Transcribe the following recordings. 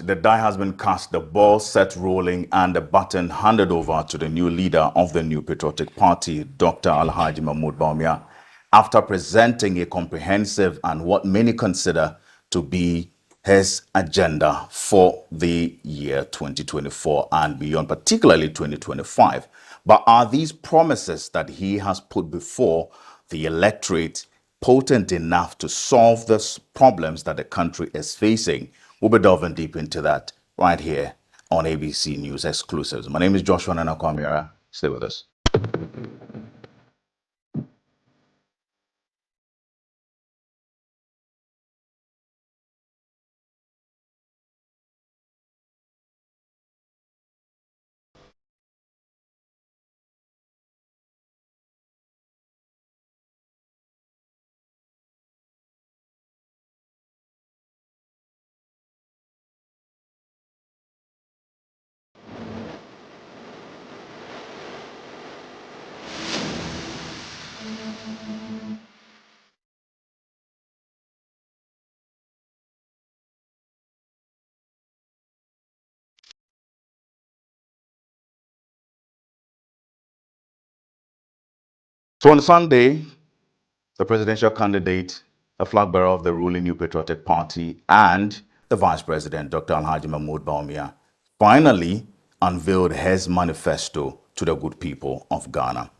the die has been cast, the ball set rolling, and the baton handed over to the new leader of the new Patriotic Party, Dr. Alhaji Mahmoud Bawumia, after presenting a comprehensive and what many consider to be his agenda for the year 2024 and beyond, particularly 2025. But are these promises that he has put before the electorate potent enough to solve the problems that the country is facing? We'll be delving deep into that right here on ABC News Exclusives. My name is Joshua Nanakwamira. Stay with us. So on Sunday, the presidential candidate, the flag bearer of the ruling New Patriotic Party, and the Vice President, Dr. Alhaji Mahmoud Bawumia, finally unveiled his manifesto to the good people of Ghana.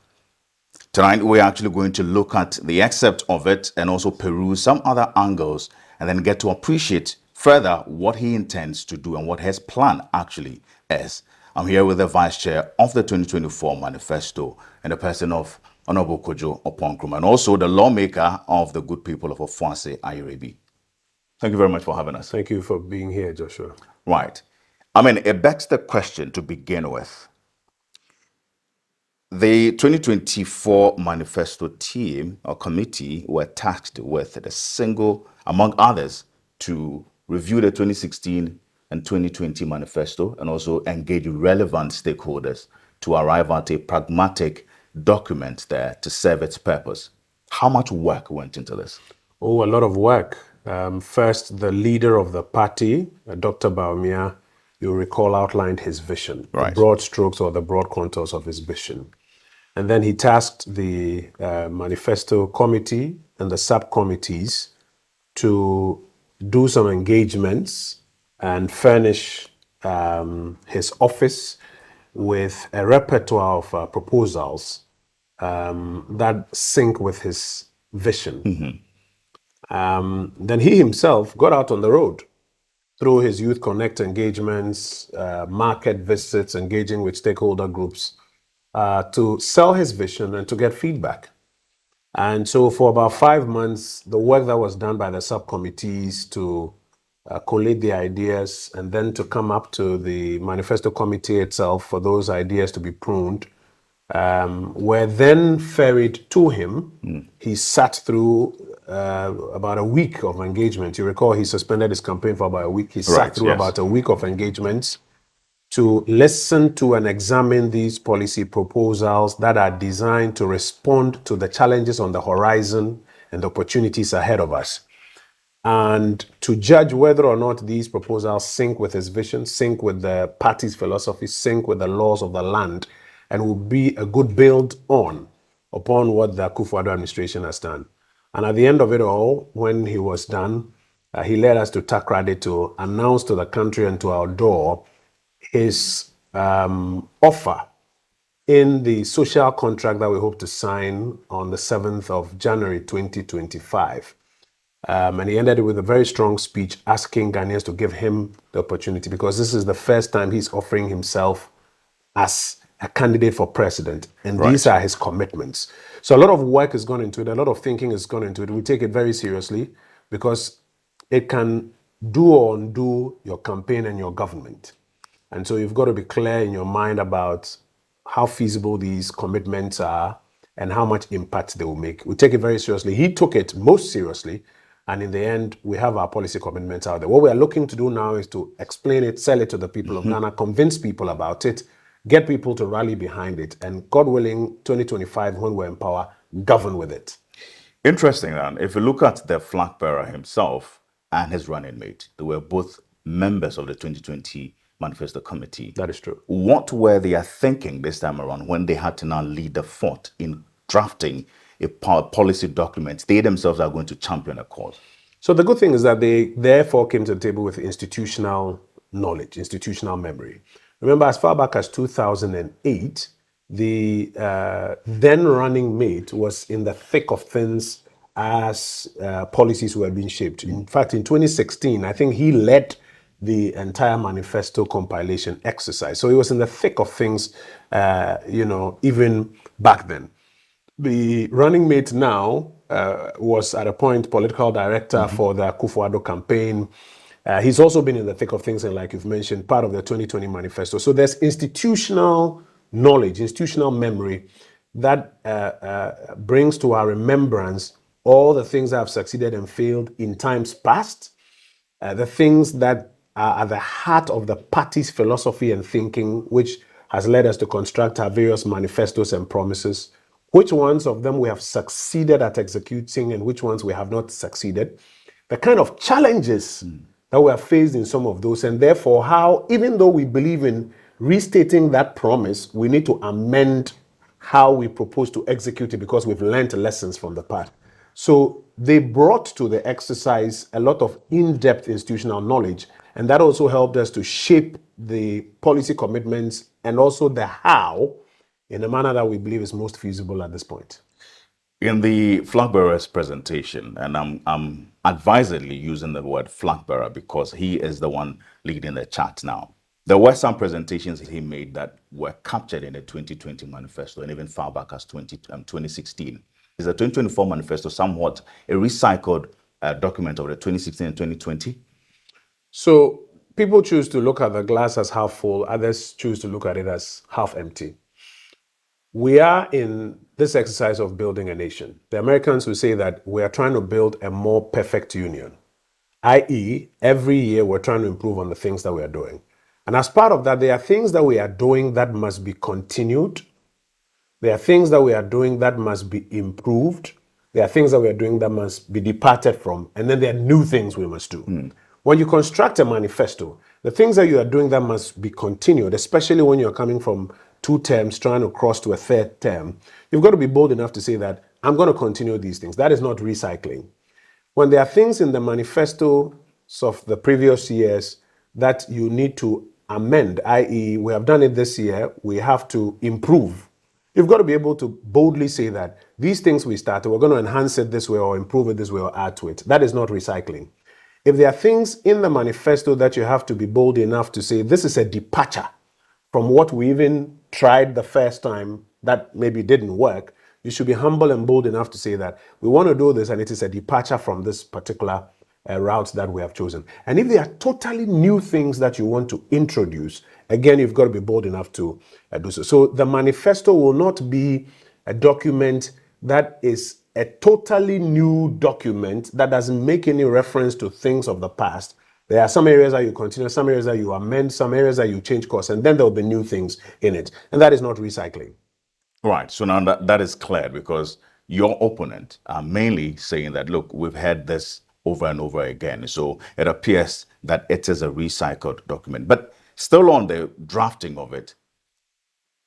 Tonight, we're actually going to look at the excerpt of it and also peruse some other angles and then get to appreciate further what he intends to do and what his plan actually is. I'm here with the Vice Chair of the 2024 Manifesto in the person of Honorable Kojo Oponkrum, and also the lawmaker of the good people of Ofuase Ayerebi. Thank you very much for having us. Thank you for being here, Joshua. Right. I mean, it begs the question to begin with. The 2024 Manifesto team or committee were tasked with the single, among others, to review the 2016 and 2020 Manifesto and also engage relevant stakeholders to arrive at a pragmatic document there to serve its purpose. How much work went into this? Oh, a lot of work. First, the leader of the party, Dr. Bawumia, you'll recall, outlined his vision, Right. the broad strokes or the broad contours of his vision. And then he tasked the Manifesto committee and the subcommittees to do some engagements and furnish his office with a repertoire of proposals that sync with his vision. Then he himself got out on the road through his Youth Connect engagements, market visits, engaging with stakeholder groups to sell his vision and to get feedback. And so for about 5 months, the work that was done by the subcommittees to collate the ideas and then to come up to the Manifesto committee itself for those ideas to be pruned were then ferried to him. He sat through about a week of engagement. You recall he suspended his campaign for about a week. He sat through about a week of engagements to listen to and examine these policy proposals that are designed to respond to the challenges on the horizon and the opportunities ahead of us, and to judge whether or not these proposals sync with his vision, sync with the party's philosophy, sync with the laws of the land, and will be a good build upon what the Akufo-Addo administration has done. And at the end of it all, when he was done, he led us to Takrady to announce to the country and to our door his offer in the social contract that we hope to sign on the 7th of January 2025. And he ended it with a very strong speech asking Ghanaians to give him the opportunity, because this is the first time he's offering himself as a candidate for president. And these are his commitments. So a lot of work has gone into it. A lot of thinking has gone into it. We take it very seriously because it can do or undo your campaign and your government. And so you've got to be clear in your mind about how feasible these commitments are and how much impact they will make. We take it very seriously. He took it most seriously. And in the end, we have our policy commitments out there. What we are looking to do now is to explain it, sell it to the people of Ghana, convince people about it, get people to rally behind it, and God willing, 2025, when we're in power, govern with it. Interesting, then. If you look at the flag bearer himself and his running mate, they were both members of the 2020 Manifesto Committee. That is true. What were they thinking this time around when they had to now lead the fort in drafting a policy document they themselves are going to champion a cause? So the good thing is that they therefore came to the table with institutional knowledge, institutional memory. Remember, as far back as 2008, the then running mate was in the thick of things as policies were being shaped. In fact, in 2016, I think he led the entire manifesto compilation exercise. So he was in the thick of things, even back then. The running mate now was at a point political director for the Akufo-Addo campaign. He's also been in the thick of things and, like you've mentioned, part of the 2020 manifesto. So there's institutional knowledge, institutional memory that brings to our remembrance all the things that have succeeded and failed in times past, the things that are at the heart of the party's philosophy and thinking, which has led us to construct our various manifestos and promises, which ones of them we have succeeded at executing and which ones we have not succeeded, the kind of challenges that we have faced in some of those, and therefore how, even though we believe in restating that promise, we need to amend how we propose to execute it because we've learned lessons from the past. So they brought to the exercise a lot of in-depth institutional knowledge, and that also helped us to shape the policy commitments and also the how in a manner that we believe is most feasible at this point. In the Flack Bearer's presentation, and I'm advisedly using the word Flack Bearer because he is the one leading the chat now. There were some presentations he made that were captured in the 2020 manifesto and even far back as 2016. Is the 2024 manifesto somewhat a recycled document of the 2016 and 2020? So people choose to look at the glass as half full, others choose to look at it as half empty. We are in this exercise of building a nation. The Americans will say that we are trying to build a more perfect union, i.e., every year we're trying to improve on the things that we are doing. And as part of that, there are things that we are doing that must be continued. There are things that we are doing that must be improved. There are things that we are doing that must be departed from. And then there are new things we must do. When you construct a manifesto, the things that you are doing that must be continued, especially when you're coming from 2 terms trying to cross to a 3rd term, you've got to be bold enough to say that I'm going to continue these things. That is not recycling. When there are things in the manifestos of the previous years that you need to amend, i.e., we have done it this year, we have to improve. You've got to be able to boldly say that these things we started, we're going to enhance it this way or improve it this way or add to it. That is not recycling. If there are things in the manifesto that you have to be bold enough to say, this is a departure from what we even tried the first time that maybe didn't work, you should be humble and bold enough to say that we want to do this and it is a departure from this particular route that we have chosen. And if there are totally new things that you want to introduce, again, you've got to be bold enough to do so. So the manifesto will not be a document that is a totally new document that doesn't make any reference to things of the past. There are some areas that you continue, some areas that you amend, some areas that you change course, and then there will be new things in it. And that is not recycling. Right. So now that is clear because your opponent are mainly saying that, look, we've had this over and over again. So it appears that it is a recycled document. But still on the drafting of it,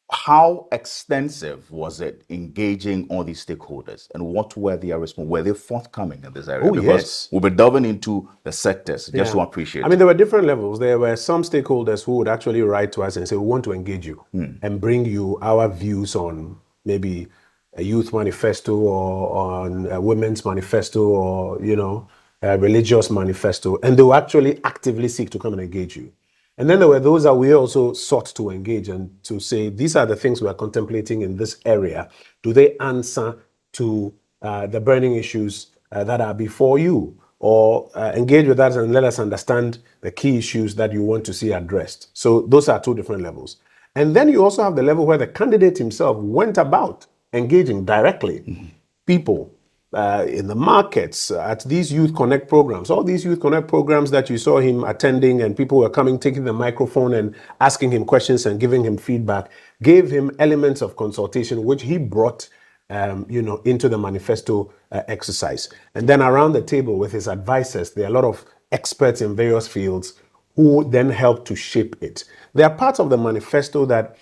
how extensive was it engaging all these stakeholders and what were their response? Were they forthcoming in this area? Oh, because yes. we'll be delving into the sectors just to appreciate. I mean, there were different levels. There were some stakeholders who would actually write to us and say, we want to engage you and bring you our views on maybe a youth manifesto or on a women's manifesto or, a religious manifesto. And they will actually actively seek to come and engage you. And then there were those that we also sought to engage and to say, these are the things we are contemplating in this area. Do they answer to the burning issues that are before you? Or engage with us and let us understand the key issues that you want to see addressed. So those are 2 different levels. And then you also have the level where the candidate himself went about engaging directly people in the markets, at these Youth Connect programs. All these Youth Connect programs that you saw him attending and people were coming, taking the microphone and asking him questions and giving him feedback, gave him elements of consultation, which he brought into the manifesto exercise. And then around the table with his advisors, there are a lot of experts in various fields who then helped to shape it. There are parts of the manifesto that,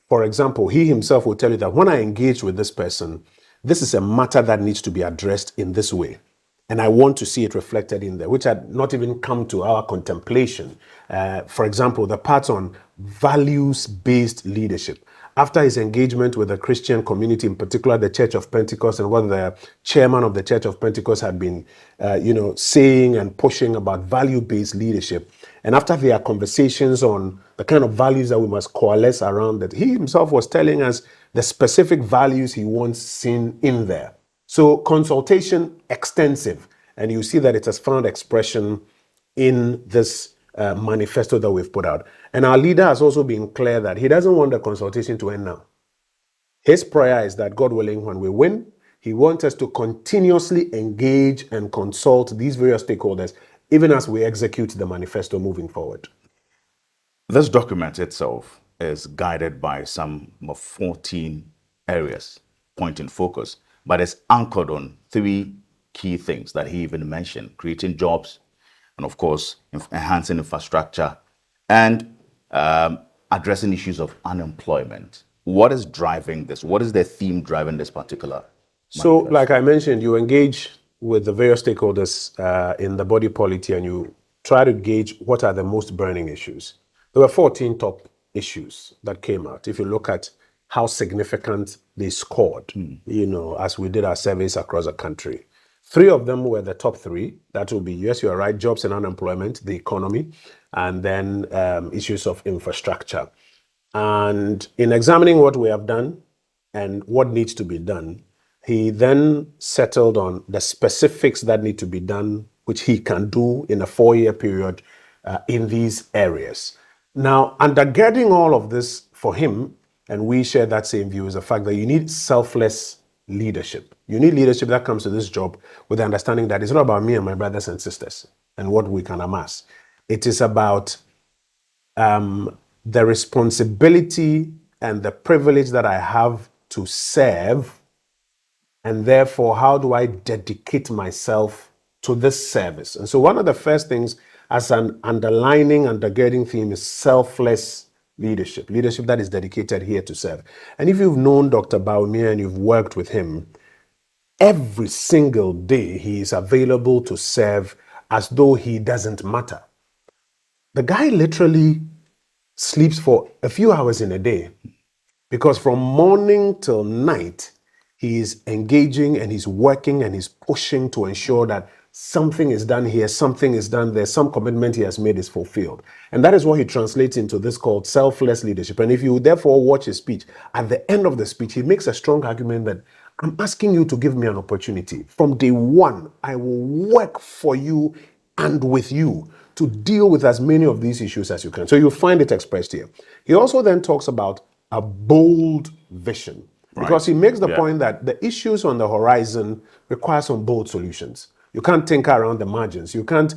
for example, he himself will tell you that when I engage with this person, this is a matter that needs to be addressed in this way. And I want to see it reflected in there, which had not even come to our contemplation. For example, the parts on values-based leadership. After his engagement with the Christian community, in particular the Church of Pentecost, and what the chairman of the Church of Pentecost had been, saying and pushing about value-based leadership, and after their conversations on the kind of values that we must coalesce around, that he himself was telling us the specific values he wants seen in there. So consultation extensive, and you see that it has found expression in this manifesto that we've put out. And our leader has also been clear that he doesn't want the consultation to end now. His prayer is that, God willing, when we win, he wants us to continuously engage and consult these various stakeholders, even as we execute the manifesto moving forward. This document itself is guided by some of 14 areas, point in focus, but it's anchored on 3 key things that he even mentioned: creating jobs, and of course, enhancing infrastructure, and addressing issues of unemployment. What is driving this? What is the theme driving this particular So, manifesto? like I mentioned, you engage with the various stakeholders in the body politic, and you try to gauge what are the most burning issues. There were 14 top issues that came out. If you look at how significant they scored, as we did our surveys across the country. 3 of them were the top 3. That will be, yes, you are right, jobs and unemployment, the economy, and then issues of infrastructure. And in examining what we have done and what needs to be done, he then settled on the specifics that need to be done, which he can do in a 4-year period in these areas. Now, undergirding all of this for him, and we share that same view, is the fact that you need selfless leadership. You need leadership that comes to this job with the understanding that it's not about me and my brothers and sisters and what we can amass. It is about the responsibility and the privilege that I have to serve, and therefore, how do I dedicate myself to this service? And so one of the first things as an undergirding theme is selfless leadership that is dedicated here to serve. And if you've known Dr. Baumia and you've worked with him, every single day he is available to serve as though he doesn't matter. The guy literally sleeps for a few hours in a day, because from morning till night, he is engaging and he's working and he's pushing to ensure that something is done here, something is done there, some commitment he has made is fulfilled. And that is what he translates into this called selfless leadership. And if you therefore watch his speech, at the end of the speech, he makes a strong argument that I'm asking you to give me an opportunity. From day one, I will work for you and with you to deal with as many of these issues as you can. So you'll find it expressed here. He also then talks about a bold vision, because he makes the point that the issues on the horizon require some bold solutions. You can't tinker around the margins. You can't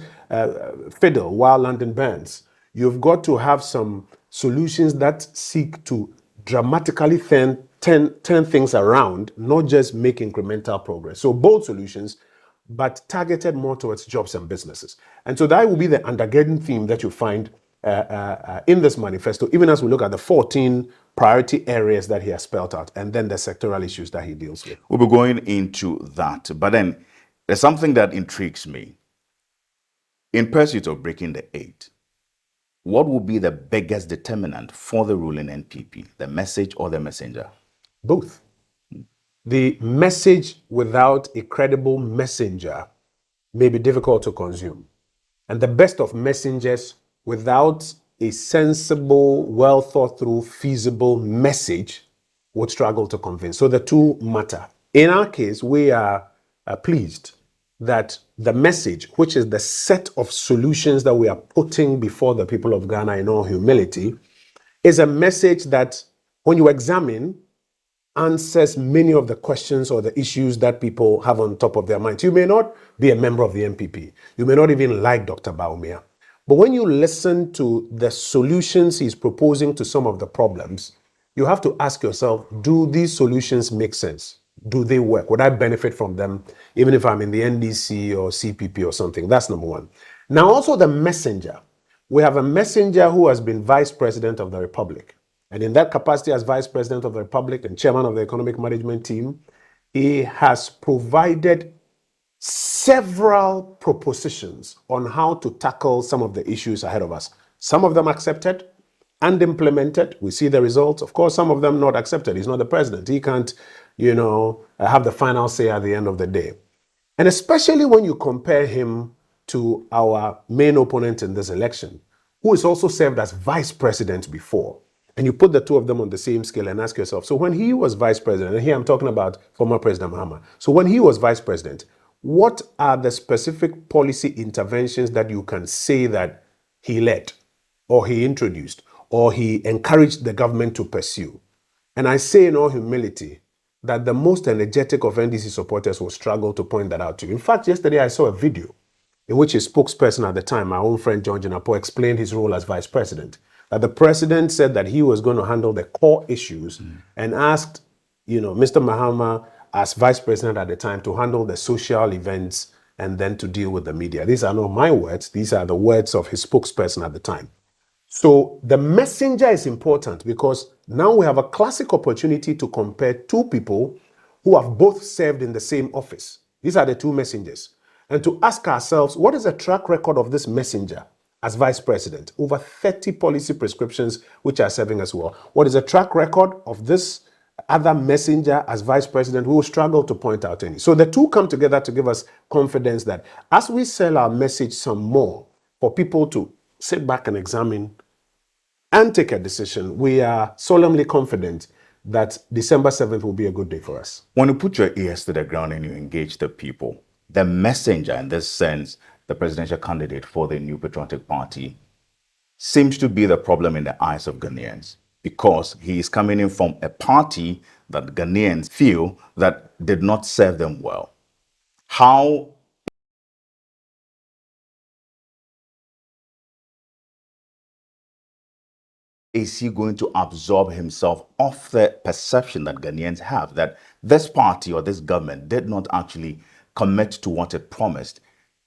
fiddle while London burns. You've got to have some solutions that seek to dramatically turn things around, not just make incremental progress. So bold solutions, but targeted more towards jobs and businesses. And so that will be the undergirding theme that you find in this manifesto, even as we look at the 14 priority areas that he has spelled out, and then the sectoral issues that he deals with. We'll be going into that, but then there's something that intrigues me. In pursuit of breaking the 8, what will be the biggest determinant for the ruling NPP, the message or the messenger? Both. The message without a credible messenger may be difficult to consume. And the best of messengers without a sensible, well thought through, feasible message would struggle to convince. So the two matter. In our case, we are pleased that the message, which is the set of solutions that we are putting before the people of Ghana in all humility, is a message that, when you examine, answers many of the questions or the issues that people have on top of their minds. You may not be a member of the MPP. You may not even like Dr. Baumia. But when you listen to the solutions he's proposing to some of the problems, you have to ask yourself, do these solutions make sense? Do they work? Would I benefit from them, even if I'm in the NDC or CPP or something? That's number one. Now, also the messenger. We have a messenger who has been vice president of the republic. And in that capacity as vice president of the republic and chairman of the economic management team, he has provided several propositions on how to tackle some of the issues ahead of us. Some of them accepted and implemented. We see the results. Of course, some of them not accepted. He's not the president. He can't, have the final say at the end of the day. And especially when you compare him to our main opponent in this election, who has also served as vice president before. And you put the two of them on the same scale and ask yourself, so when he was vice president, and here I'm talking about former President Mahama, so when he was vice president, what are the specific policy interventions that you can say that he led, or he introduced, or he encouraged the government to pursue? And I say in all humility that the most energetic of NDC supporters will struggle to point that out to you. In fact, yesterday I saw a video in which his spokesperson at the time, my own friend John Jinapo, explained his role as vice president. That the president said that he was going to handle the core issues and asked, Mr. Mahama as vice president at the time to handle the social events and then to deal with the media. These are not my words. These are the words of his spokesperson at the time. So the messenger is important because now we have a classic opportunity to compare two people who have both served in the same office. These are the two messengers. And to ask ourselves, what is the track record of this messenger as vice president? Over 30 policy prescriptions which are serving us well. What is the track record of this other messenger as vice president? We will struggle to point out any. So the two come together to give us confidence that as we sell our message some more for people to sit back and examine and take a decision, we are solemnly confident that December 7th will be a good day for us. When you put your ears to the ground and you engage the people, the messenger, in this sense, the presidential candidate for the new Patriotic Party, seems to be the problem in the eyes of Ghanaians because he is coming in from a party that Ghanaians feel that did not serve them well. How is he going to absorb himself of the perception that Ghanaians have that this party or this government did not actually commit to what it promised,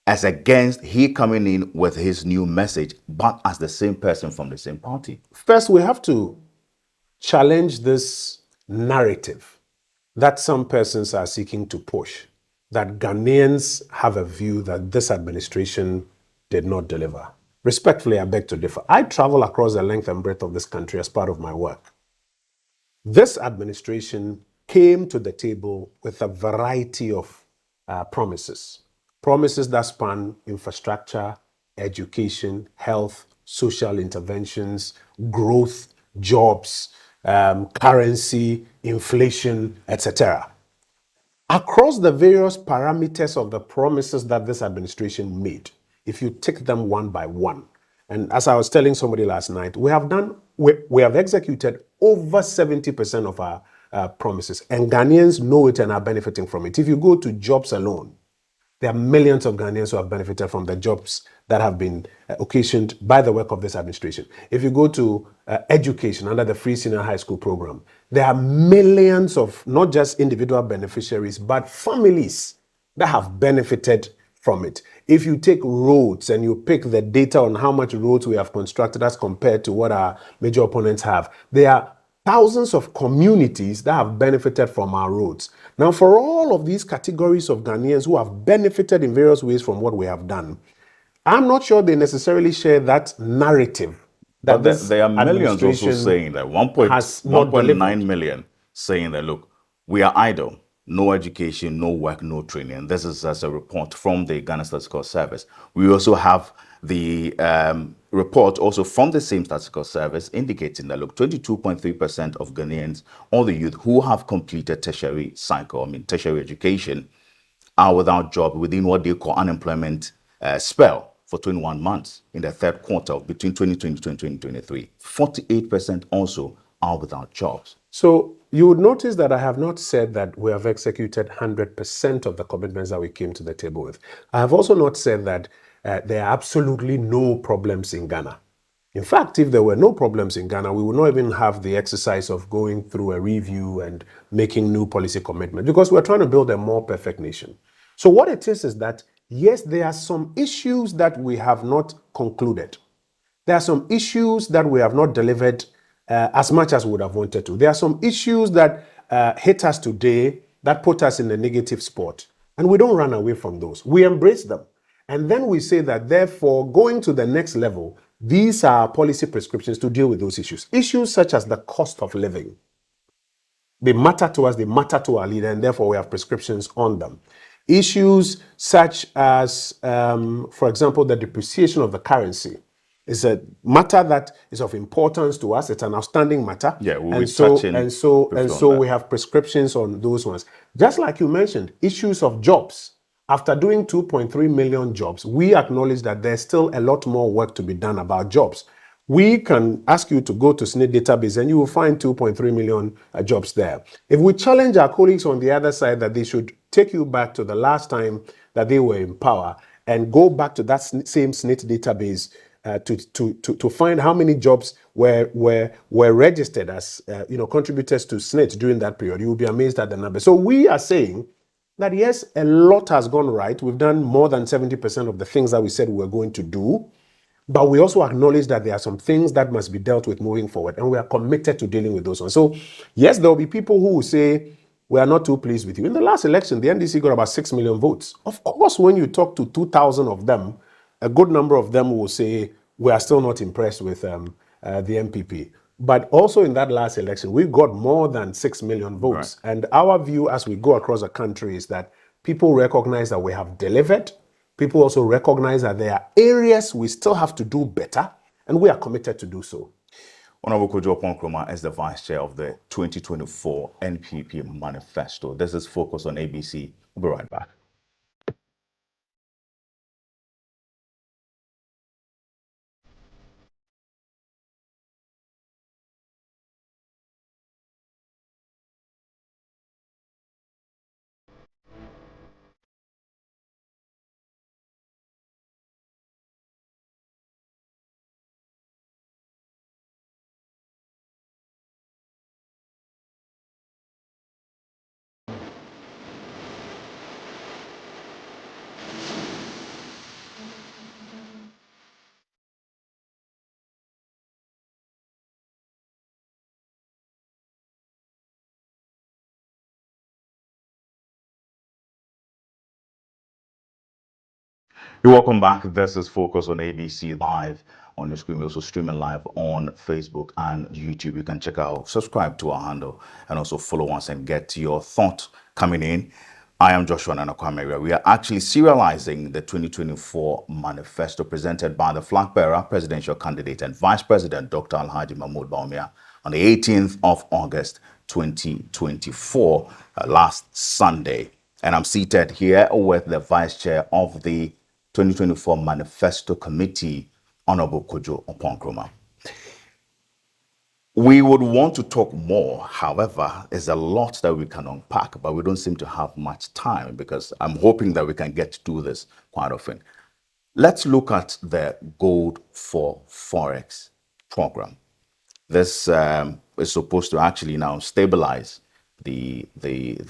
as against he coming in with his new message, but as the same person from the same party? First, we have to challenge this narrative that some persons are seeking to push, that Ghanaians have a view that this administration did not deliver. Respectfully, I beg to differ. I travel across the length and breadth of this country as part of my work. This administration came to the table with a variety of promises. Promises that span infrastructure, education, health, social interventions, growth, jobs, currency, inflation, etc. Across the various parameters of the promises that this administration made, if you take them one by one, and as I was telling somebody last night, we have executed over 70% of our promises, and Ghanaians know it and are benefiting from it. If you go to jobs alone, there are millions of Ghanaians who have benefited from the jobs that have been occasioned by the work of this administration. If you go to education under the Free Senior High School program, there are millions of not just individual beneficiaries, but families that have benefited from it. If you take roads and you pick the data on how much roads we have constructed as compared to what our major opponents have, there are thousands of communities that have benefited from our roads. Now, for all of these categories of Ghanaians who have benefited in various ways from what we have done, I'm not sure they necessarily share that narrative. That but there are millions also saying that 1.9 million saying that, look, we are idle, no education, no work, no training. This is as a report from the Ghana Statistical Service. We also have the report also from the same statistical service indicating that, look, 22.3% of Ghanaians, all the youth who have completed tertiary education, are without job within what they call unemployment spell for 21 months in the third quarter of between 2020 and 2023. 48% also are without jobs. So you would notice that I have not said that we have executed 100% of the commitments that we came to the table with. I have also not said that there are absolutely no problems in Ghana. In fact, if there were no problems in Ghana, we would not even have the exercise of going through a review and making new policy commitments, because we're trying to build a more perfect nation. So what it is that, yes, there are some issues that we have not concluded. There are some issues that we have not delivered as much as we would have wanted to. There are some issues that hit us today that put us in a negative spot. And we don't run away from those. We embrace them. And then we say that, therefore, going to the next level, these are policy prescriptions to deal with those issues. Issues such as the cost of living. They matter to us, they matter to our leader, and therefore we have prescriptions on them. Issues such as, for example, the depreciation of the currency is a matter that is of importance to us. It's an outstanding matter. Yeah, we'll and be so touching and so briefly and on so that. we have prescriptions on those ones. Just like you mentioned, issues of jobs. After doing 2.3 million jobs, we acknowledge that there's still a lot more work to be done about jobs. We can ask you to go to SNIT database and you will find 2.3 million jobs there. If we challenge our colleagues on the other side that they should take you back to the last time that they were in power and go back to that same SNIT database to find how many jobs were registered as contributors to SNIT during that period, you will be amazed at the number. So we are saying that yes, a lot has gone right. We've done more than 70% of the things that we said we were going to do. But we also acknowledge that there are some things that must be dealt with moving forward, and we are committed to dealing with those ones. So, yes, there will be people who will say, we are not too pleased with you. In the last election, the NDC got about 6 million votes. Of course, when you talk to 2,000 of them, a good number of them will say, we are still not impressed with the MPP. But also in that last election, we got more than 6 million votes. Right. And our view as we go across the country is that people recognize that we have delivered. People also recognize that there are areas we still have to do better, and we are committed to do so. Honorable Kojo Oponkroma is the Vice Chair of the 2024 NPP Manifesto. This is Focus on ABC. We'll be right back. You're welcome back. This is Focus on ABC live on your screen. We're also streaming live on Facebook and YouTube. You can check out, subscribe to our handle, and also follow us and get your thoughts coming in. I am Joshua Nanakwamere. We are actually serializing the 2024 manifesto presented by the Flack Bearer, presidential candidate and Vice President Dr. Alhaji Mahmood Bawumia on the 18th of August 2024, last Sunday. And I'm seated here with the Vice Chair of the 2024 Manifesto Committee, Honorable Kojo Oponkroma. We would want to talk more. However, there's a lot that we can unpack, but we don't seem to have much time because I'm hoping that we can get to do this quite often. Let's look at the Gold for Forex program. This is supposed to actually now stabilize the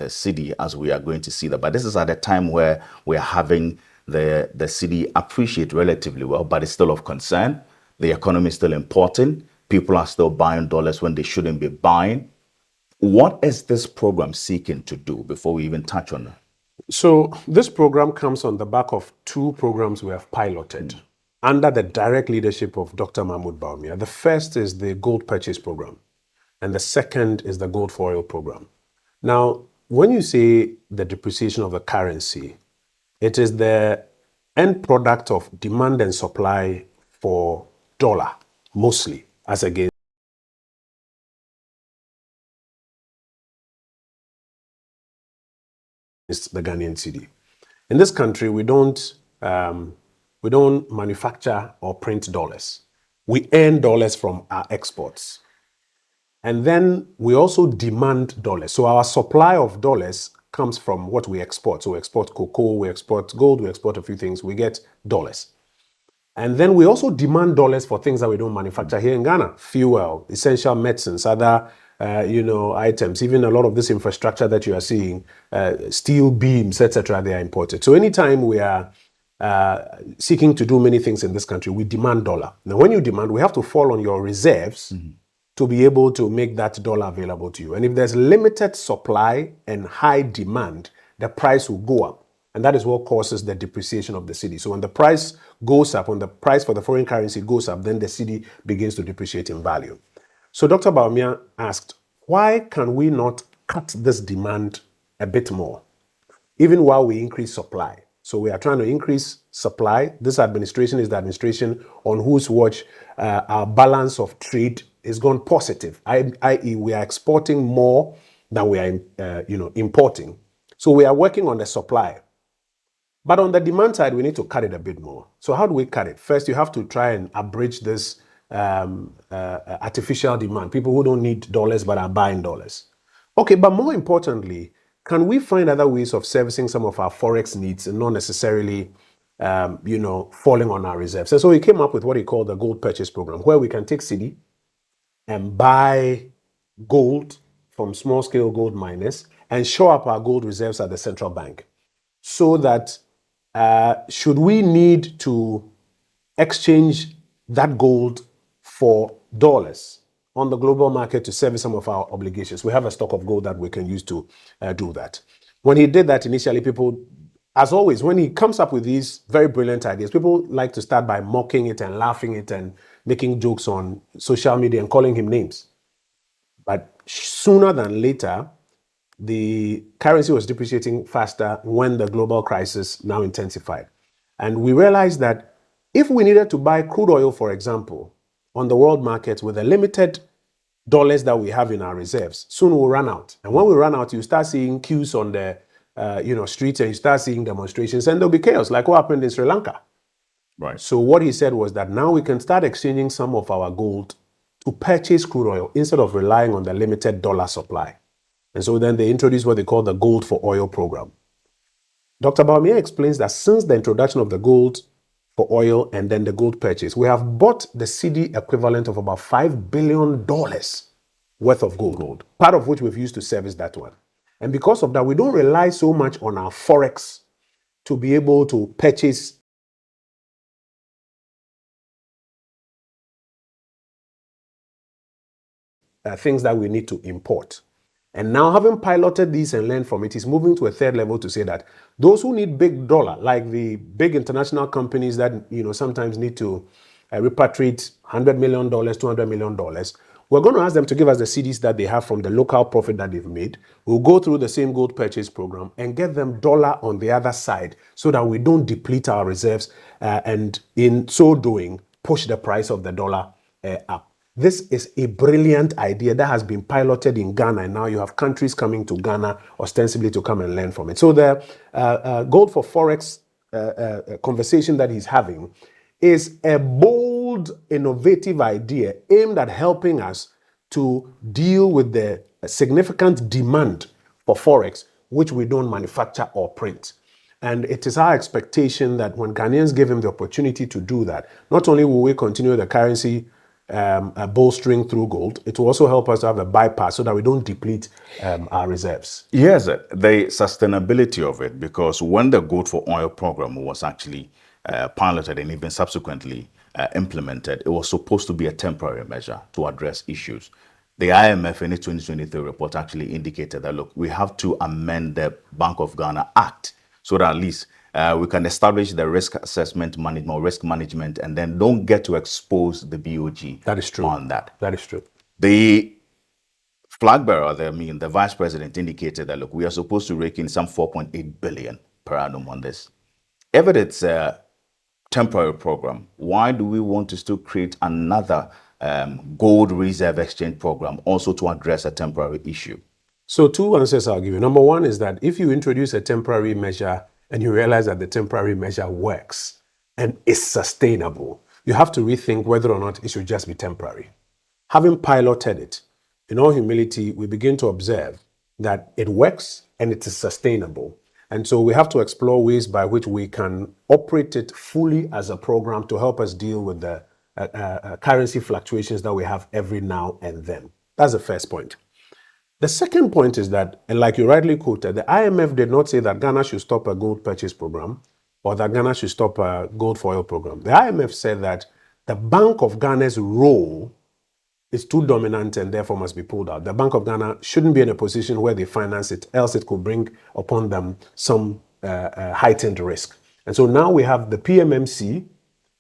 city as we are going to see that. But this is at a time where we are having the city appreciate relatively well, but it's still of concern. The economy is still important. People are still buying dollars when they shouldn't be buying. What is this program seeking to do before we even touch on that? So this program comes on the back of two programs we have piloted under the direct leadership of Dr. Mahmood Bawumia. The first is the gold purchase program, and the second is the gold for oil program. Now, when you say the depreciation of the currency, it is the end product of demand and supply for dollar, mostly, as against the Ghanaian cedi. In this country, we don't manufacture or print dollars. We earn dollars from our exports. And then we also demand dollars. So our supply of dollars comes from what we export. So we export cocoa, we export gold, we export a few things, we get dollars. And then we also demand dollars for things that we don't manufacture here in Ghana. Fuel, essential medicines, other items, even a lot of this infrastructure that you are seeing, steel beams, etc., they are imported. So anytime we are seeking to do many things in this country, we demand dollar. Now, when you demand, we have to fall on your reserves to be able to make that dollar available to you. And if there's limited supply and high demand, the price will go up. And that is what causes the depreciation of the cedi. So when the price goes up, when the price for the foreign currency goes up, then the cedi begins to depreciate in value. So Dr. Baumia asked, why can we not cut this demand a bit more, even while we increase supply? So we are trying to increase supply. This administration is the administration on whose watch our balance of trade is gone positive, i.e. we are exporting more than we are importing. So we are working on the supply. But on the demand side, we need to cut it a bit more. So how do we cut it? First, you have to try and abridge this artificial demand, people who don't need dollars but are buying dollars. Okay, but more importantly, can we find other ways of servicing some of our Forex needs and not necessarily, falling on our reserves? And so we came up with what he called the gold purchase program, where we can take cedi and buy gold from small-scale gold miners and show up our gold reserves at the central bank, so that should we need to exchange that gold for dollars on the global market to service some of our obligations, we have a stock of gold that we can use to do that. When he did that initially, people, as always, when he comes up with these very brilliant ideas, people like to start by mocking it and laughing it and making jokes on social media and calling him names. But sooner than later, the currency was depreciating faster when the global crisis now intensified. And we realized that if we needed to buy crude oil, for example, on the world market with the limited dollars that we have in our reserves, soon we'll run out. And when we run out, you start seeing queues on the streets, and you start seeing demonstrations, and there'll be chaos, like what happened in Sri Lanka. Right. So what he said was that now we can start exchanging some of our gold to purchase crude oil instead of relying on the limited dollar supply. And so then they introduced what they call the Gold for Oil program. Dr. Baumia explains that since the introduction of the gold for oil and then the gold purchase, we have bought the cedi equivalent of about $5 billion worth of gold, part of which we've used to service that one. And because of that, we don't rely so much on our Forex to be able to purchase things that we need to import. And now, having piloted this and learned from it, is moving to a third level to say that those who need big dollar, like the big international companies that sometimes need to repatriate $100 million, $200 million, we're going to ask them to give us the cedis that they have from the local profit that they've made. We'll go through the same gold purchase program and get them dollar on the other side, so that we don't deplete our reserves and in so doing push the price of the dollar up. This is a brilliant idea that has been piloted in Ghana, and now you have countries coming to Ghana ostensibly to come and learn from it. So the Gold for Forex conversation that he's having is a bold, innovative idea aimed at helping us to deal with the significant demand for Forex, which we don't manufacture or print. And it is our expectation that when Ghanaians give him the opportunity to do that, not only will we continue the currency bolstering through gold, it will also help us to have a bypass so that we don't deplete our reserves. Yes, the sustainability of it, because when the Gold for Oil program was actually piloted and even subsequently implemented, it was supposed to be a temporary measure to address issues. The IMF in its 2023 report actually indicated that, look, we have to amend the Bank of Ghana Act so that at least we can establish the risk assessment management or risk management, and then don't get to expose the BOG. That is true. On that. That is true. The Flag Bearer, the vice president, indicated that, look, we are supposed to rake in some 4.8 billion per annum on this. If it's a temporary program, why do we want to still create another gold reserve exchange program also to address a temporary issue? So two answers I'll give you. Number one is that if you introduce a temporary measure and you realize that the temporary measure works and is sustainable, you have to rethink whether or not it should just be temporary. Having piloted it, in all humility, we begin to observe that it works and it is sustainable. And so we have to explore ways by which we can operate it fully as a program to help us deal with the currency fluctuations that we have every now and then. That's the first point. The second point is that, and like you rightly quoted, the IMF did not say that Ghana should stop a gold purchase program or that Ghana should stop a gold for oil program. The IMF said that the Bank of Ghana's role is too dominant and therefore must be pulled out. The Bank of Ghana shouldn't be in a position where they finance it, else it could bring upon them some heightened risk. And so now we have the PMMC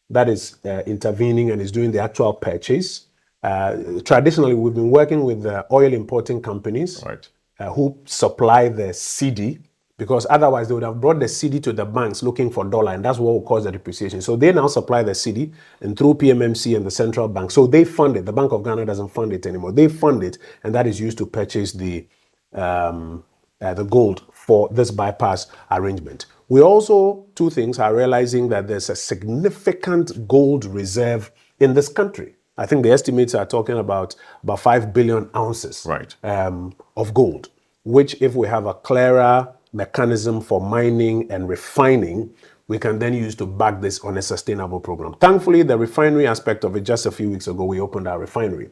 that is intervening and is doing the actual purchase. Traditionally, we've been working with the oil importing companies Right. who supply the CD, because otherwise they would have brought the CD to the banks looking for dollar, and that's what will cause the depreciation. So they now supply the CD, and through PMMC and the central bank. So they fund it. The Bank of Ghana doesn't fund it anymore. They fund it, and that is used to purchase the gold for this bypass arrangement. We also, two things, are realizing that there's a significant gold reserve in this country. I think the estimates are talking about 5 billion ounces Right. of gold, which if we have a clearer mechanism for mining and refining, we can then use to back this on a sustainable program. Thankfully, the refinery aspect of it, just a few weeks ago, we opened our refinery.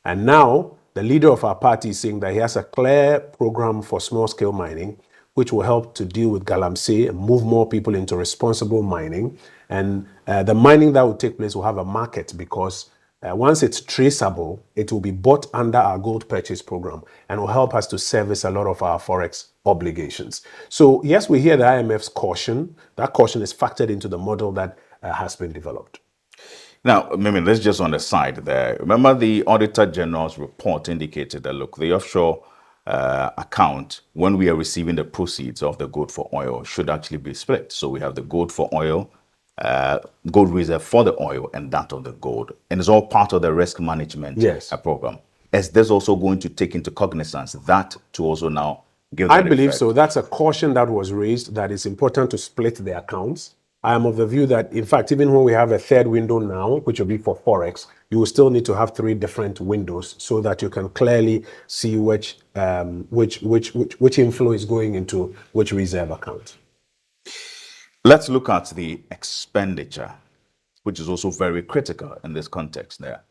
And now the leader of our party is saying that he has a clear program for small-scale mining, which will help to deal with galamsey and move more people into responsible mining. And the mining that will take place will have a market, because once it's traceable, it will be bought under our gold purchase program and will help us to service a lot of our Forex obligations. So yes, we hear the IMF's caution. That caution is factored into the model that has been developed. Now, let's just on the side there. Remember, the Auditor General's report indicated that, look, the offshore account, when we are receiving the proceeds of the gold for oil, should actually be split. So we have the gold for oil, gold reserve for the oil, and that of the gold. And it's all part of the risk management program. Is this also going to take into cognizance that to also now give that I believe effect? so. That's a caution that was raised, that it's important to split the accounts. I am of the view that, in fact, even when we have a third window now, which will be for Forex, you will still need to have 3 different windows so that you can clearly see which inflow is going into which reserve account. Let's look at the expenditure, which is also very critical in this context there.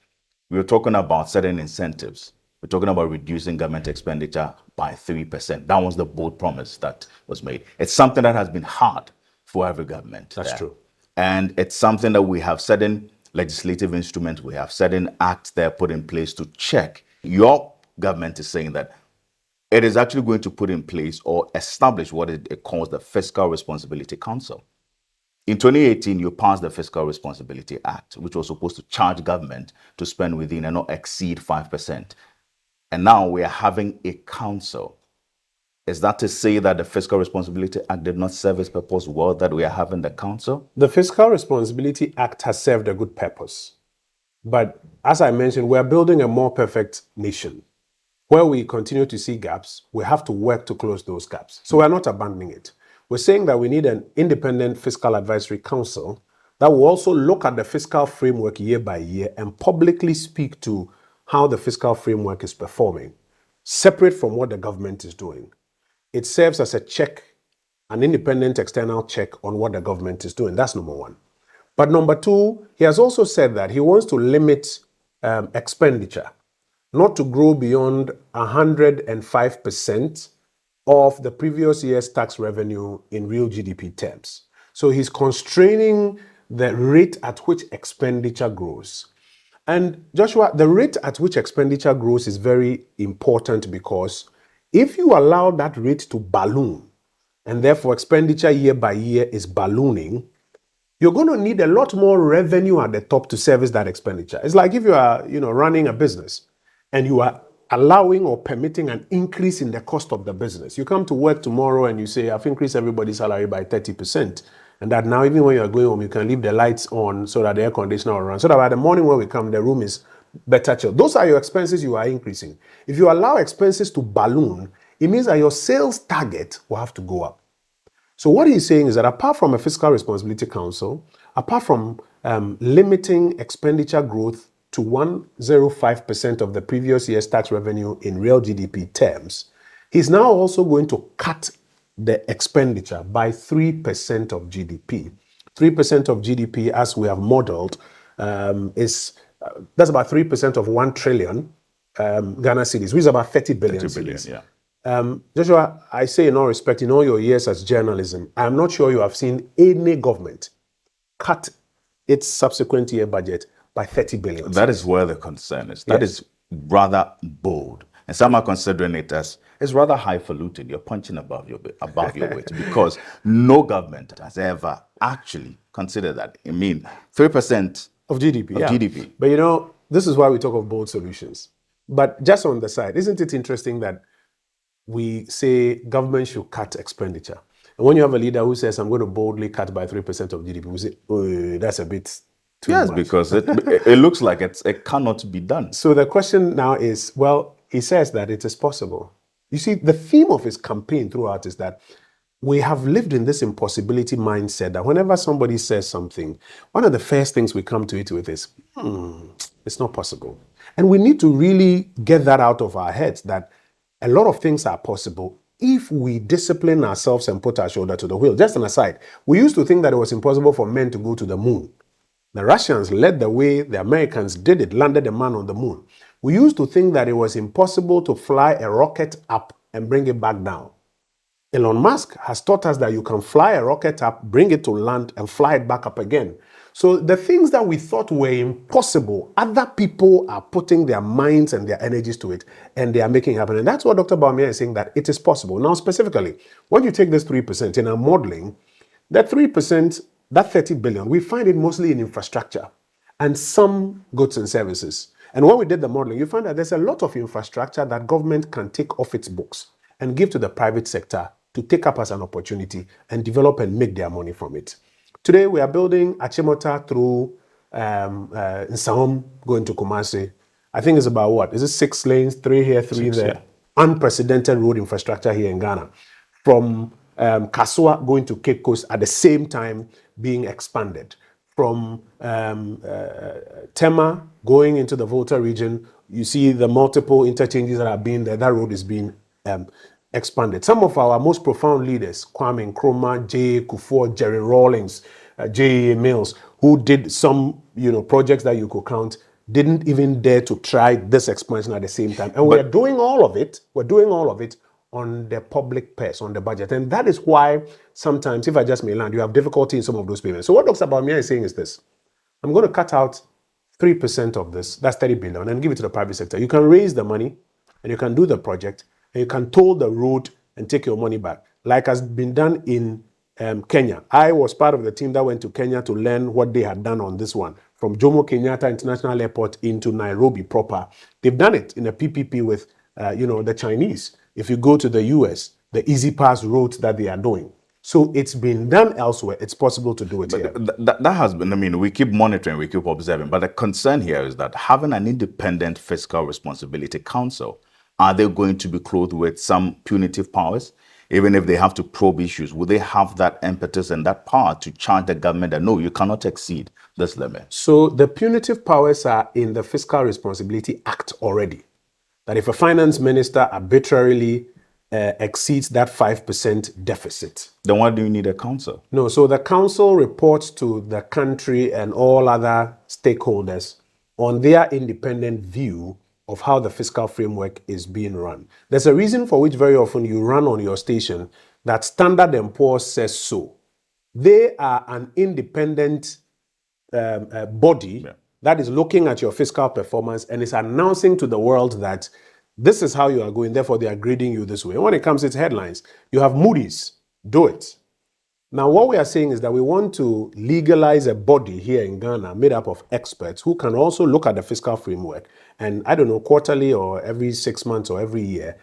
We're talking about certain incentives. We're talking about reducing government expenditure by 3%. That was the bold promise that was made. It's something that has been hard for every government. That's true. And it's something that we have certain legislative instruments, we have certain acts there put in place to check. Your government is saying that it is actually going to put in place or establish what it calls the Fiscal Responsibility Council. In 2018, you passed the Fiscal Responsibility Act, which was supposed to charge government to spend within and not exceed 5%. And now we are having a council. Is that to say that the Fiscal Responsibility Act did not serve its purpose well, that we are having the council? The Fiscal Responsibility Act has served a good purpose. But as I mentioned, we are building a more perfect nation. Where we continue to see gaps, we have to work to close those gaps. So we're not abandoning it. We're saying that we need an independent fiscal advisory council that will also look at the fiscal framework year by year and publicly speak to how the fiscal framework is performing, separate from what the government is doing. It serves as a check, an independent external check on what the government is doing. That's number one. But number two, he has also said that he wants to limit expenditure, not to grow beyond 105% of the previous year's tax revenue in real GDP terms. So he's constraining the rate at which expenditure grows. And Joshua, the rate at which expenditure grows is very important, because if you allow that rate to balloon, and therefore expenditure year by year is ballooning, you're going to need a lot more revenue at the top to service that expenditure. It's like if you are, running a business and you are allowing or permitting an increase in the cost of the business. You come to work tomorrow and you say, I've increased everybody's salary by 30%. And that now, even when you're going home, you can leave the lights on so that the air conditioner will run. So that by the morning when we come, the room is better chilled. Those are your expenses you are increasing. If you allow expenses to balloon, it means that your sales target will have to go up. So what he's saying is that apart from a Fiscal Responsibility Council, apart from limiting expenditure growth to 105% of the previous year's tax revenue in real GDP terms, he's now also going to cut the expenditure by 3% of GDP. 3% of GDP, as we have modeled, that's about 3% of 1 trillion Ghana cedis, which is about 30 billion cedis. Joshua, I say in all respect, in all your years as journalism, I'm not sure you have seen any government cut its subsequent year budget by 30 billion. That is where the concern is. That Yes. is rather bold. And some are considering it as it's rather highfalutin. You're punching above your weight because no government has ever actually considered that. I mean, 3% Of GDP, of yeah. GDP. But you know, this is why we talk of bold solutions. But just on the side, isn't it interesting that we say government should cut expenditure? And when you have a leader who says, I'm going to boldly cut by 3% of GDP, we say, oh, that's a bit too Yes, much. because it looks like it cannot be done. So the question now is, well, he says that it is possible. You see, the theme of his campaign throughout is that we have lived in this impossibility mindset that whenever somebody says something, one of the first things we come to it with is, it's not possible. And we need to really get that out of our heads that a lot of things are possible if we discipline ourselves and put our shoulder to the wheel. Just an aside, we used to think that it was impossible for men to go to the moon. The Russians led the way, the Americans did it, landed a man on the moon. We used to think that it was impossible to fly a rocket up and bring it back down. Elon Musk has taught us that you can fly a rocket up, bring it to land, and fly it back up again. So the things that we thought were impossible, other people are putting their minds and their energies to it, and they are making it happen. And that's what Dr. Baumia is saying, that it is possible. Now, specifically, when you take this 3% in our modeling, that 3%, that 30 billion, we find it mostly in infrastructure and some goods and services. And when we did the modeling, you find that there's a lot of infrastructure that government can take off its books and give to the private sector to take up as an opportunity and develop and make their money from it. Today, we are building Achimota through Nsawam going to Kumasi. I think it's about what? Is it 6 lanes, 3 here, 3 there? Yeah. Unprecedented road infrastructure here in Ghana. From Kasua going to Cape Coast at the same time being expanded. From Tema going into the Volta region, you see the multiple interchanges that are being there. That road is being expanded. Some of our most profound leaders, Kwame Nkrumah, J. Kufuor, Jerry Rawlings, J. Mills, who did some projects that you could count, didn't even dare to try this expansion at the same time. And we're doing all of it. We're doing all of it on the public purse, on the budget. And that is why sometimes, if I just may land, you have difficulty in some of those payments. So what Dr. Baumia is saying is this: I'm going to cut out 3% of this, that's 30 billion, and give it to the private sector. You can raise the money, and you can do the project, and you can toll the road and take your money back, like has been done in Kenya. I was part of the team that went to Kenya to learn what they had done on this one. From Jomo Kenyatta International Airport into Nairobi proper. They've done it in a PPP with, the Chinese. If you go to the US, the Easy Pass roads that they are doing. So it's been done elsewhere. It's possible to do it here. That has been, we keep monitoring, we keep observing. But the concern here is that having an independent fiscal responsibility council, are they going to be clothed with some punitive powers? Even if they have to probe issues, will they have that impetus and that power to charge the government that, no, you cannot exceed this limit? So the punitive powers are in the Fiscal Responsibility Act already. That if a finance minister arbitrarily exceeds that 5% deficit. Then why do you need a council? No, so the council reports to the country and all other stakeholders on their independent view of how the fiscal framework is being run. There's a reason for which very often you run on your station that Standard & Poor's says so. They are an independent body that is looking at your fiscal performance and is announcing to the world that this is how you are going, therefore they are grading you this way. And when it comes to its headlines, you have Moody's, do it. Now, what we are saying is that we want to legalize a body here in Ghana made up of experts who can also look at the fiscal framework and, I don't know, quarterly or every 6 months or every year,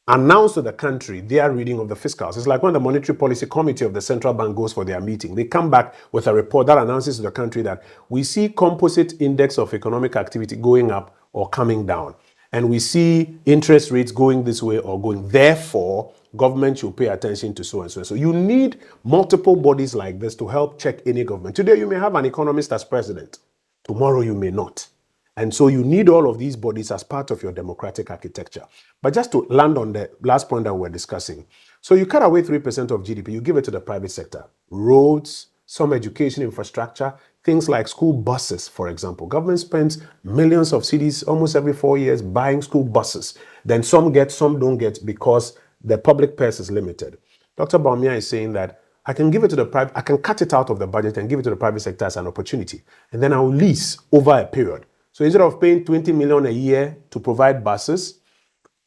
announce to the country their reading of the fiscals. It's like when the Monetary Policy Committee of the Central Bank goes for their meeting. They come back with a report that announces to the country that we see composite index of economic activity going up or coming down. And we see interest rates going this way or going. Therefore, government should pay attention to so and so. So you need multiple bodies like this to help check any government. Today, you may have an economist as president. Tomorrow, you may not. And so you need all of these bodies as part of your democratic architecture. But just to land on the last point that we're discussing. So you cut away 3% of GDP, you give it to the private sector. Roads, some education infrastructure, things like school buses, for example. Government spends millions of cedis almost every 4 years buying school buses. Then some get, some don't get because the public purse is limited. Dr. Baumia is saying that I can give it to the private, I can cut it out of the budget and give it to the private sector as an opportunity. And then I'll lease over a period. So instead of paying 20 million a year to provide buses,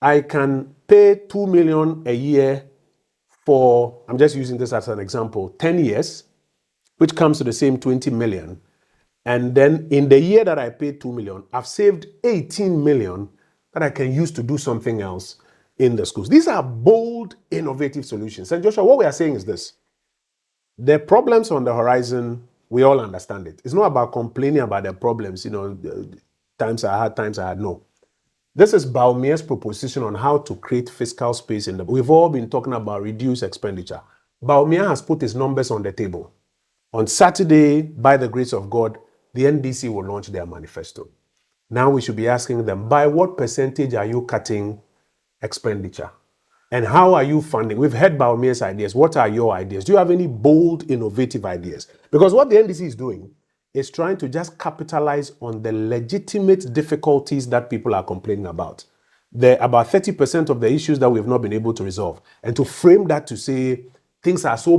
I can pay 2 million a year for, I'm just using this as an example, 10 years, which comes to the same 20 million. And then in the year that I paid 2 million, I've saved 18 million that I can use to do something else in the schools. These are bold, innovative solutions. And Joshua, what we are saying is this. The problems on the horizon, we all understand it. It's not about complaining about the problems, times are hard, times are hard. No. This is Baumia's proposition on how to create fiscal space we've all been talking about reduced expenditure. Baumia has put his numbers on the table. On Saturday, by the grace of God, the NDC will launch their manifesto. Now we should be asking them, by what percentage are you cutting expenditure? And how are you funding? We've heard Baumia's ideas. What are your ideas? Do you have any bold, innovative ideas? Because what the NDC is doing is trying to just capitalize on the legitimate difficulties that people are complaining about. About 30% of the issues that we've not been able to resolve. And to frame that to say things are so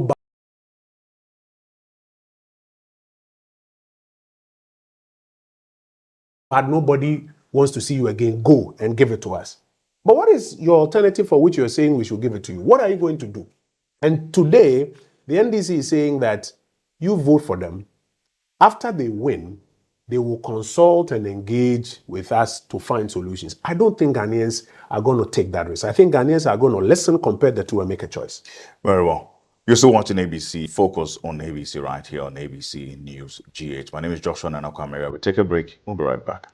bad, nobody wants to see you again, go and give it to us. But what is your alternative for which you're saying we should give it to you? What are you going to do? And today, the NDC is saying that you vote for them. After they win, they will consult and engage with us to find solutions. I don't think Ghanaians are going to take that risk. I think Ghanaians are going to listen, compare the two, and make a choice. Very well. You're still watching ABC. Focus on ABC right here on ABC News GH. My name is Joshua Nanakwamera. We'll take a break. We'll be right back.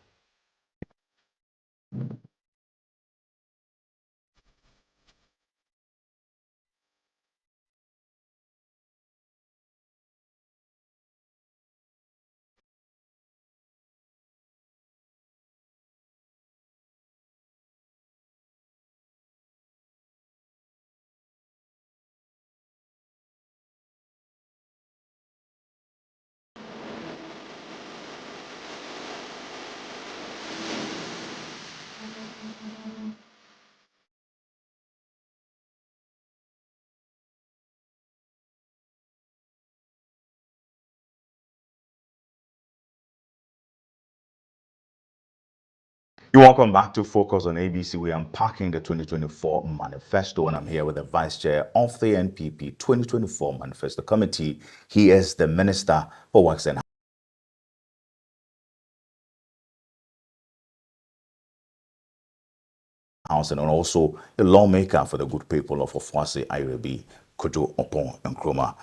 You're welcome back to Focus on ABC. We're unpacking the 2024 Manifesto, and I'm here with the Vice Chair of the NPP 2024 Manifesto Committee. He is the Minister for Works and Housing, and also the lawmaker for the good people of Ofuase, Iribi, Kojo Opon, and Nkrumah.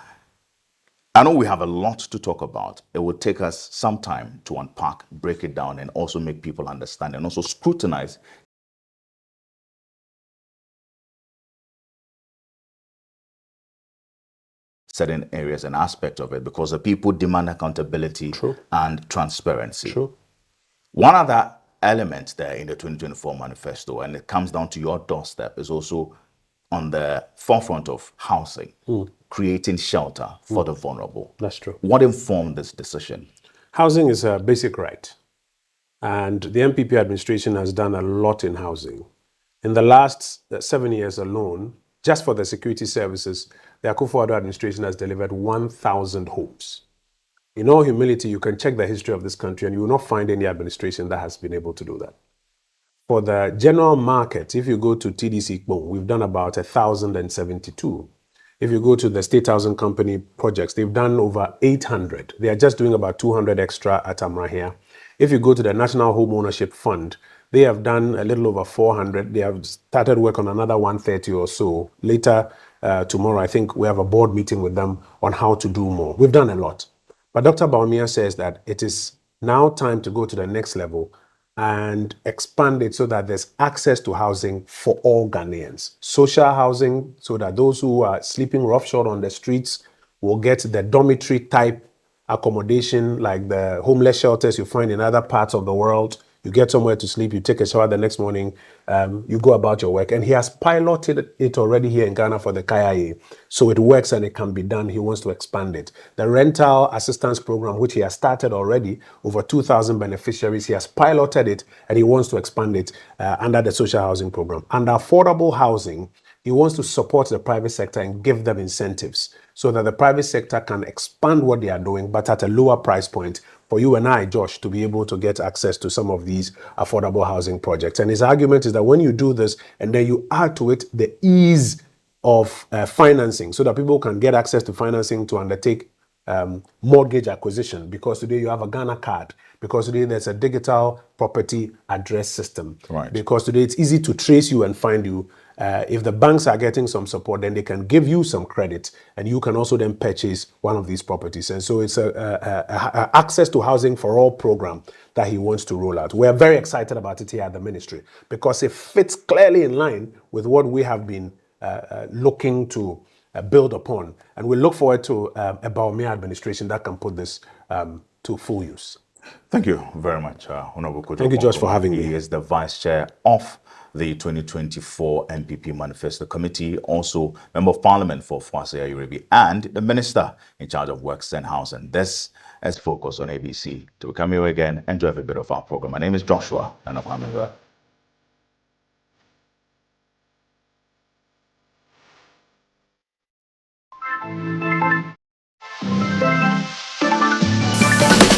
I know we have a lot to talk about. It will take us some time to unpack, break it down, and also make people understand and also scrutinize certain areas and aspects of it, because the people demand accountability and transparency. One other element there in the 2024 manifesto, and it comes down to your doorstep, is also on the forefront of housing, creating shelter for the vulnerable. That's true. What informed this decision? Housing is a basic right. And the MPP administration has done a lot in housing. In the last 7 years alone, just for the security services, the Akufo-Addo administration has delivered 1,000 homes. In all humility, you can check the history of this country and you will not find any administration that has been able to do that. For the general market, if you go to TDC, we've done about 1,072. If you go to the State Housing Company projects, they've done over 800. They are just doing about 200 extra at Amrahia. If you go to the National Home Ownership Fund, they have done a little over 400. They have started work on another 130 or so. Later tomorrow, I think we have a board meeting with them on how to do more. We've done a lot. But Dr. Baumia says that it is now time to go to the next level and expand it so that there's access to housing for all Ghanaians. Social housing, so that those who are sleeping roughshod on the streets will get the dormitory type accommodation, like the homeless shelters you find in other parts of the world. You get somewhere to sleep, you take a shower the next morning, you go about your work. And he has piloted it already here in Ghana for the KIA. So it works and it can be done. He wants to expand it. The rental assistance program, which he has started already, over 2,000 beneficiaries, he has piloted it and he wants to expand it under the social housing program. And affordable housing, He wants to support the private sector and give them incentives so that the private sector can expand what they are doing, but at a lower price point for you and I, Josh, to be able to get access to some of these affordable housing projects. And his argument is that when you do this and then you add to it the ease of financing so that people can get access to financing to undertake mortgage acquisition, because today you have a Ghana card, because today there's a digital property address system, Right. because today it's easy to trace you and find you. If the banks are getting some support, then they can give you some credit and you can also then purchase one of these properties. And so it's a access to housing for all program that he wants to roll out. We're very excited about it here at the ministry because it fits clearly in line with what we have been looking to build upon. And we look forward to a Bawumia administration that can put this to full use. Thank you very much, Honorable Kojo. Thank you, Josh, for having me. He is the Vice Chair of the 2024 NPP Manifesto Committee, also Member of Parliament for Fwase Ayurebi, and the Minister in charge of Works and Housing. This is Focus on ABC. Till we come here again, enjoy every bit of our program. My name is Joshua, and I'm here.